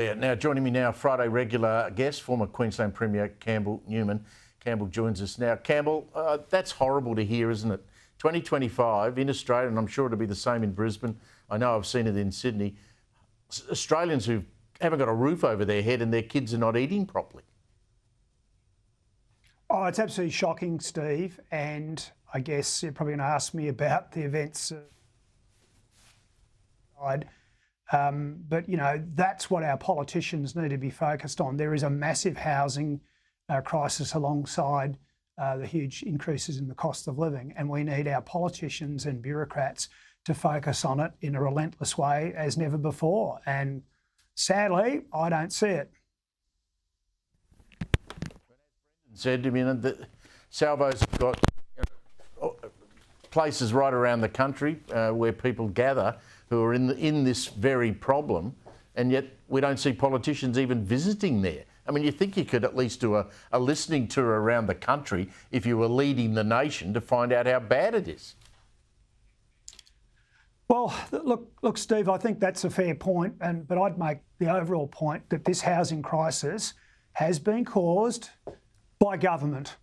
Yeah, now joining me now, Friday regular guest, former Queensland Premier Campbell Newman. Campbell joins us now. Campbell, that's horrible to hear, isn't it? 2025 in Australia, and I'm sure it'll be the same in Brisbane. I know I've seen it in Sydney. Australians who haven't got a roof over their head and their kids are not eating properly. Oh, it's absolutely shocking, Steve. And I guess you're probably going to ask me about the events. But, you know, that's what our politicians need to be focused on. There is a massive housing crisis alongside the huge increases in the cost of living. And we need our politicians and bureaucrats to focus on it in a relentless way as never before. And sadly, I don't see it. Said, I mean, the Salvo's got places right around the country where people gather who are in this very problem, and yet we don't see politicians even visiting there. I mean, you think you could at least do a listening tour around the country if you were leading the nation to find out how bad it is. Well, look, Steve, I think that's a fair point, but I'd make the overall point that this housing crisis has been caused by government.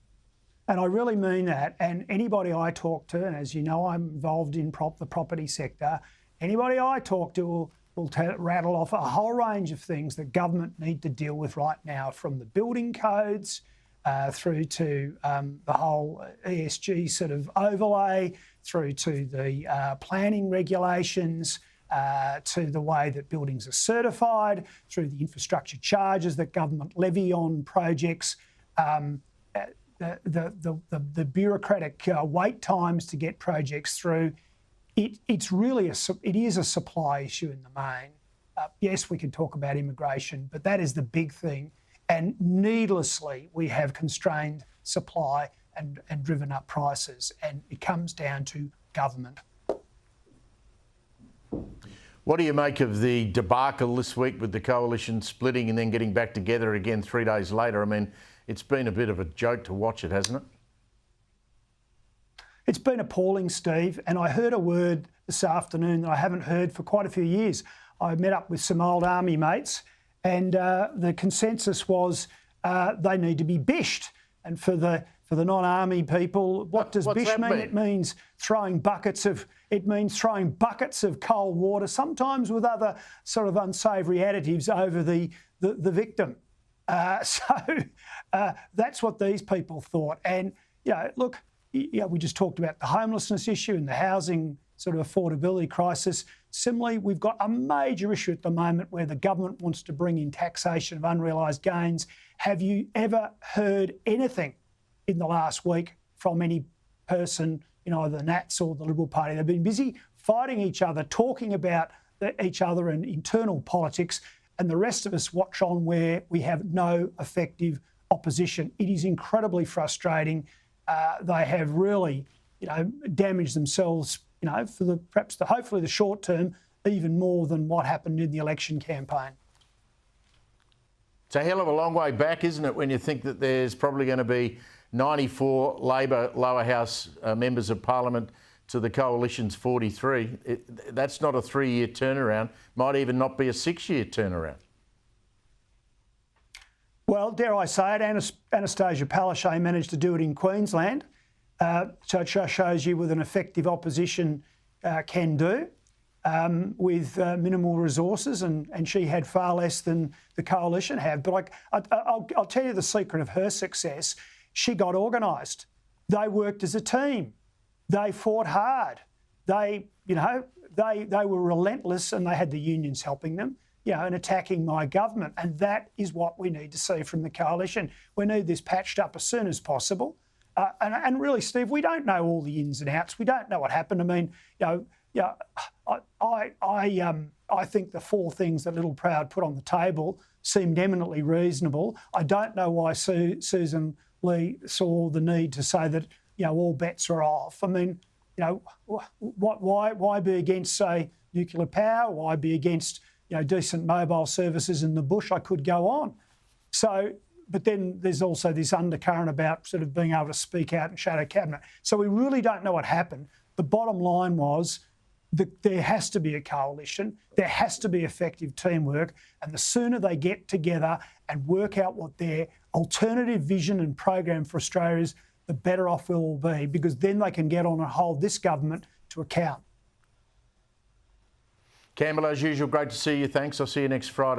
And I really mean that. And anybody I talk to, and as you know, I'm involved in the property sector, anybody I talk to will rattle off a whole range of things that government need to deal with right now, from the building codes through to the whole ESG sort of overlay, through to the planning regulations, to the way that buildings are certified, through the infrastructure charges that government levy on projects. The bureaucratic wait times to get projects through. It is a supply issue in the main. Yes, we can talk about immigration, but that is the big thing. And needlessly, we have constrained supply and driven up prices, and it comes down to government. What do you make of the debacle this week with the coalition splitting and then getting back together again 3 days later? I mean, it's been a bit of a joke to watch it, hasn't it? It's been appalling, Steve, and I heard a word this afternoon that I haven't heard for quite a few years. I met up with some old army mates, and the consensus was they need to be bished. And for the non-army people, what does bish mean? It means throwing buckets of cold water, sometimes with other sort of unsavoury additives, over the victim. So that's what these people thought. And, you know, look, we just talked about the homelessness issue and the housing sort of affordability crisis. Similarly, we've got a major issue at the moment where the government wants to bring in taxation of unrealised gains. Have you ever heard anything in the last week from any person in either the Nats or the Liberal Party? They've been busy fighting each other, talking about each other and internal politics, and the rest of us watch on where we have no effective opposition. It is incredibly frustrating. They have really, damaged themselves, for hopefully the short term, even more than what happened in the election campaign. It's a hell of a long way back, isn't it, when you think that there's probably going to be 94 Labor lower house members of Parliament to the Coalition's 43. That's not a 3-year turnaround, might even not be a 6-year turnaround. Well, dare I say it, Anastasia Palaszczuk managed to do it in Queensland. So it just shows you what an effective opposition can do with minimal resources, and she had far less than the Coalition have. But I'll tell you the secret of her success. She got organised. They worked as a team. They fought hard. They were relentless, and they had the unions helping them, and attacking my government. And that is what we need to see from the Coalition. We need this patched up as soon as possible. And really, Steve, we don't know all the ins and outs. We don't know what happened. I mean, I think the 4 things that Little Proud put on the table seemed eminently reasonable. I don't know why Susan Lee saw the need to say that, all bets are off. I mean, why be against, say, nuclear power? Why be against, decent mobile services in the bush? I could go on. So, but then there's also this undercurrent about sort of being able to speak out in shadow cabinet. So we really don't know what happened. The bottom line was there has to be a coalition, there has to be effective teamwork, and the sooner they get together and work out what their alternative vision and program for Australia is, the better off we'll all be, because then they can get on and hold this government to account. Campbell, as usual, great to see you. Thanks. I'll see you next Friday.